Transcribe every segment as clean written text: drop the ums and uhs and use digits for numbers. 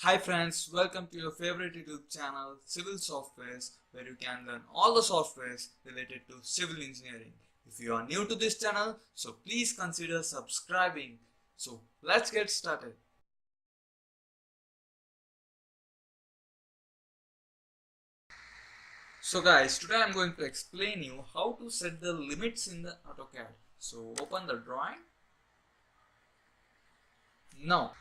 Hi friends, welcome to your favorite YouTube channel Civil Softwares, where you can learn all the softwares related to civil engineering. If you are new to this channel, so please consider subscribing. So let's get started. So guys, today I'm going to explain you how to set the limits in the Autocad. So open the drawing. Now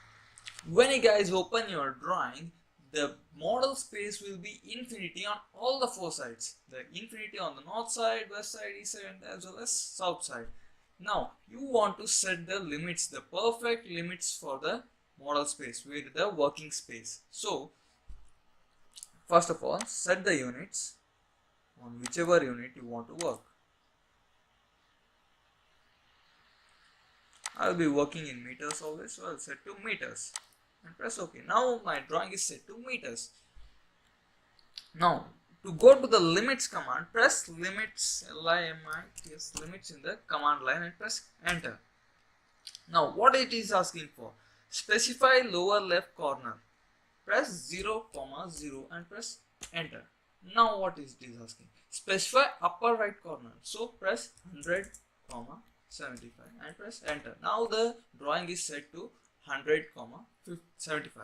when you guys open your drawing, the model space will be infinity on all the four sides. The infinity on the north side, west side, east side, and as well as south side. Now you want to set the limits, the perfect limits for the model space with the working space. So first of all, set the units on whichever unit you want to work. I'll be working in meters always, so I'll set to meters and press OK. Now my drawing is set to meters. Now to go to the limits command, press limits limits limits in the command line and press enter. Now what it is asking for, specify lower left corner, press 0, 0 and press enter. Now what is it is asking, specify upper right corner, so press 100, 75 and press enter. Now the drawing is set to 100, 75.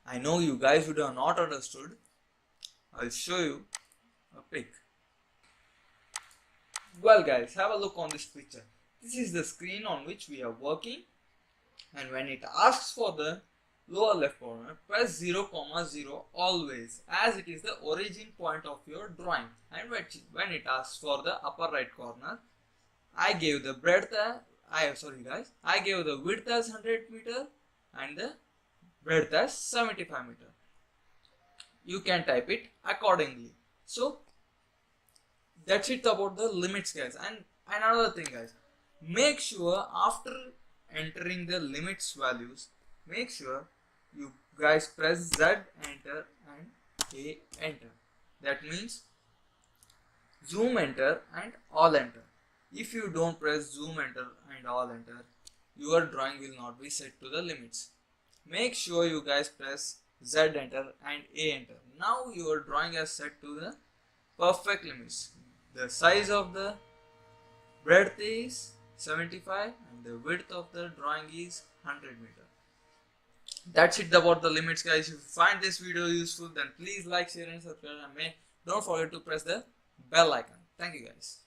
I know you guys would have not understood. I'll show you a pic. Well guys, have a look on this picture. This is the screen on which we are working, and when it asks for the lower left corner, press 0, 0 always, as it is the origin point of your drawing. And when it asks for the upper right corner, I gave the breadth I gave the width as 100 meter and the breadth as 75 meter. You can type it accordingly. So that's it about the limits guys. And another thing guys, make sure after entering the limits values, make sure you guys press Z enter and A enter. That means zoom enter and all enter. If you don't press zoom enter and all enter, your drawing will not be set to the limits. Make sure you guys press Z enter and A enter. Now your drawing is set to the perfect limits. The size of the breadth is 75 and the width of the drawing is 100 meter. That's it about the limits guys. If you find this video useful, then please like, share and subscribe, and don't forget to press the bell icon. Thank you guys.